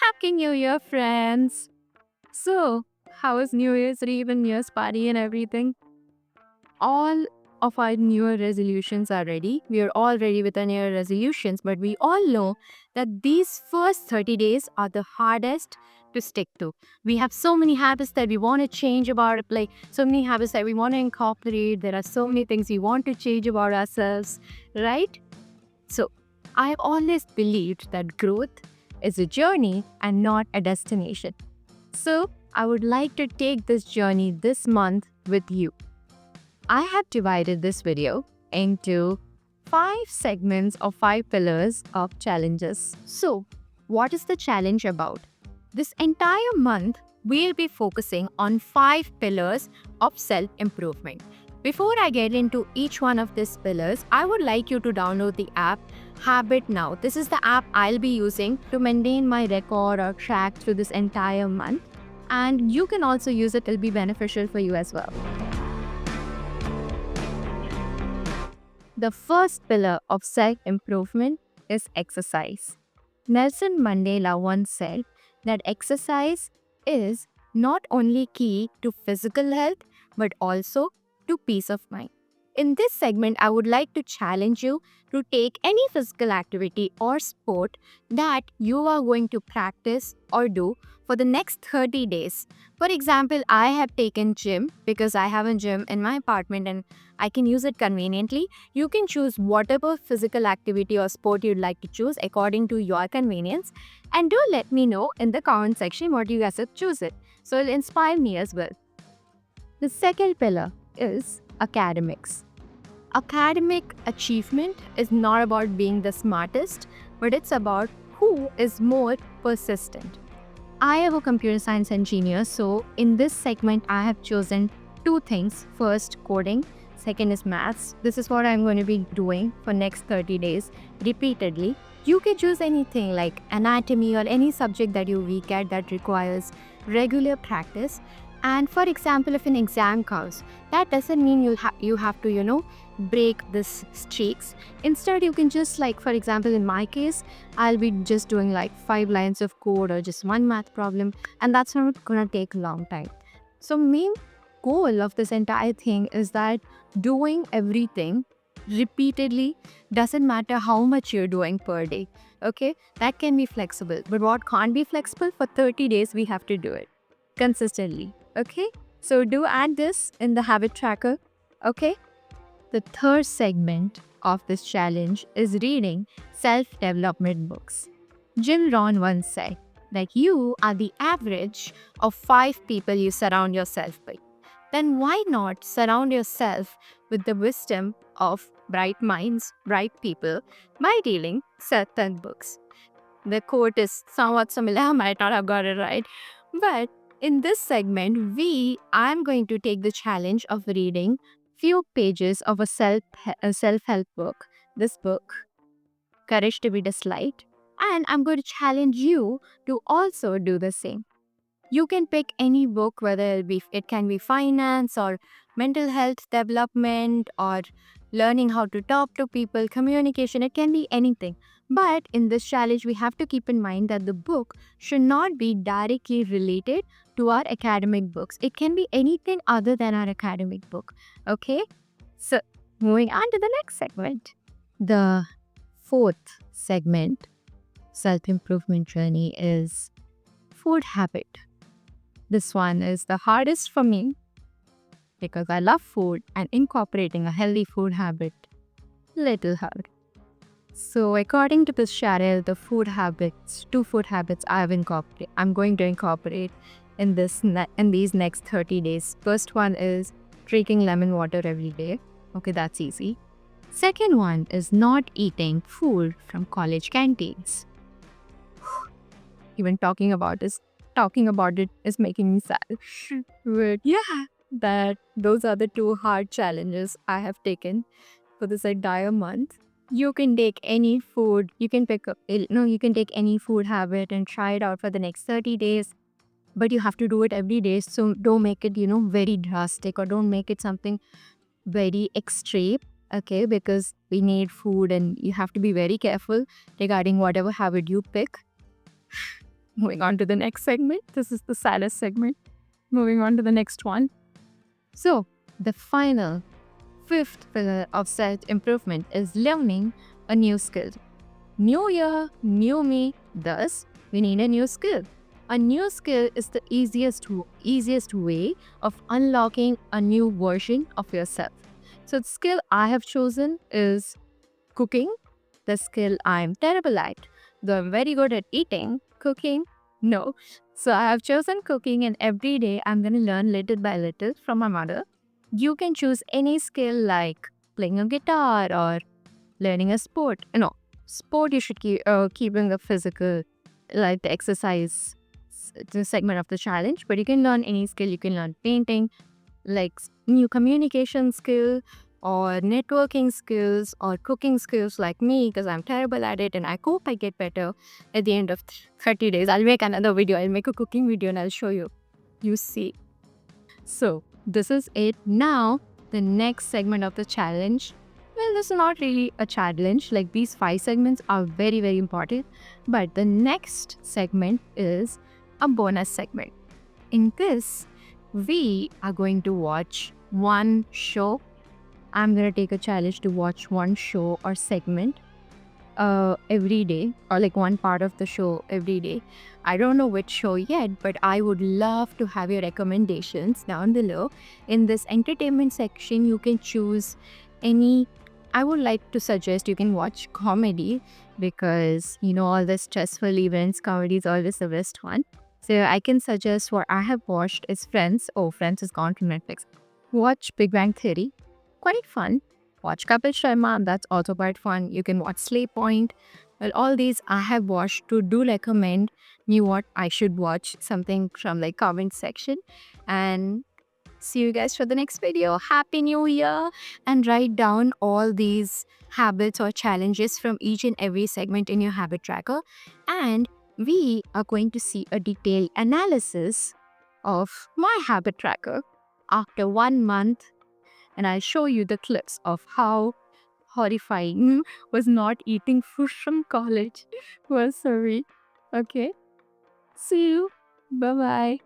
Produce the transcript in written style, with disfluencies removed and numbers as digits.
Happy New Year, friends! So, how was New Year's Eve and New Year's party and everything? All of our New Year resolutions are ready. We are all ready with our New Year resolutions, but we all know that these first 30 days are the hardest to stick to. We have so many habits that we want to change about, like so many habits that we want to incorporate. There are so many things we want to change about ourselves, right? So, I have always believed that growth is a journey and not a destination. So, I would like to take this journey this month with you. I have divided this video into 5 segments of 5 pillars of challenges. So, what is the challenge about? This entire month, we'll be focusing on 5 pillars of self improvement. Before I get into each one of these pillars, I would like you to download the app Habit Now. This is the app I'll be using to maintain my record or track through this entire month. And you can also use it, it'll be beneficial for you as well. The first pillar of self improvement is exercise. Nelson Mandela once said that exercise is not only key to physical health but also to peace of mind. In this segment, I would like to challenge you to take any physical activity or sport that you are going to practice or do for the next 30 days. For example, I have taken gym because I have a gym in my apartment and I can use it conveniently. You can choose whatever physical activity or sport you'd like to choose according to your convenience. And do let me know in the comment section what you guys have chosen. So it'll inspire me as well. The second pillar is academics. Academic achievement is not about being the smartest, but it's about who is more persistent. I am a computer science engineer, so in this segment, I have chosen 2 things. First, coding. Second is maths. This is what I'm going to be doing for next 30 days repeatedly. You can choose anything like anatomy or any subject that you're weak at that requires regular practice. And for example, if an exam comes, that doesn't mean you have to break this streaks. Instead, you can just, like, for example, in my case, I'll be just doing like 5 lines of code or just one math problem, and that's not gonna take a long time. So main goal of this entire thing is that doing everything repeatedly doesn't matter how much you're doing per day. Okay, that can be flexible, but what can't be flexible, for 30 days we have to do it consistently. Okay, so do add this in the habit tracker. Okay, the third segment of this challenge is reading self development books. Jim Rohn once said that you are the average of 5 people you surround yourself with. Then why not surround yourself with the wisdom of bright minds, bright people by reading certain books? The quote is somewhat similar, I might not have got it right. But in this segment, I'm going to take the challenge of reading few pages of a self-help book. This book, Courage to be Disliked, and I'm going to challenge you to also do the same. You can pick any book, whether it can be finance or mental health development or learning how to talk to people, communication, it can be anything. But in this challenge, we have to keep in mind that the book should not be directly related to our academic books. It can be anything other than our academic book. Okay? So, moving on to the next segment. The fourth segment, self improvement journey, is food habit. This one is the hardest for me because I love food and incorporating a healthy food habit, little hard. So according to this Cheryl, the 2 food habits I'm going to incorporate in these next 30 days. First one is drinking lemon water every day. Okay, that's easy. Second one is not eating food from college canteens. Even talking about it is making me sad. But yeah, those are the 2 hard challenges I have taken for this entire month. You can take any food, you can pick up, no, you can take any food habit and try it out for the next 30 days. But you have to do it every day. So don't make it, very drastic, or don't make it something very extreme. Okay, because we need food and you have to be very careful regarding whatever habit you pick. Moving on to the next segment. This is the saddest segment. Moving on to the next one. So, the final fifth pillar of self improvement is learning a new skill. New year, new me. Thus, we need a new skill. A new skill is the easiest way of unlocking a new version of yourself. So, the skill I have chosen is cooking, the skill I'm terrible at. Though I'm very good at eating, cooking, no. So I have chosen cooking, and every day I'm going to learn little by little from my mother. You can choose any skill like playing a guitar or learning a sport. No, sport you should keeping the physical, like the exercise the segment of the challenge. But you can learn any skill. You can learn painting, like new communication skill or networking skills or cooking skills like me, because I'm terrible at it and I hope I get better at the end of 30 days. I'll make another video. I'll make a cooking video and I'll show you. You see. So this is it. Now the next segment of the challenge. Well, this is not really a challenge. Like these 5 segments are very, very important. But the next segment is a bonus segment. In this, we are going to watch one show. I'm going to take a challenge to watch one show or segment every day, or like one part of the show every day. I don't know which show yet, but I would love to have your recommendations down below. In this entertainment section, you can choose any. I would like to suggest you can watch comedy, because all the stressful events, comedy is always the best one. So I can suggest what I have watched is Friends. Oh, Friends is gone to Netflix. Watch Big Bang Theory. Quite fun. Watch Kapil Sharma. That's also quite fun. You can watch Slay Point. Well, all these I have watched. To do recommend me what I should watch. Something from like comment section. And see you guys for the next video. Happy New Year. And write down all these habits or challenges from each and every segment in your habit tracker. And we are going to see a detailed analysis of my habit tracker after 1 month, and I'll show you the clips of how horrifying was not eating food from college. Well, sorry. Okay. See you. Bye bye.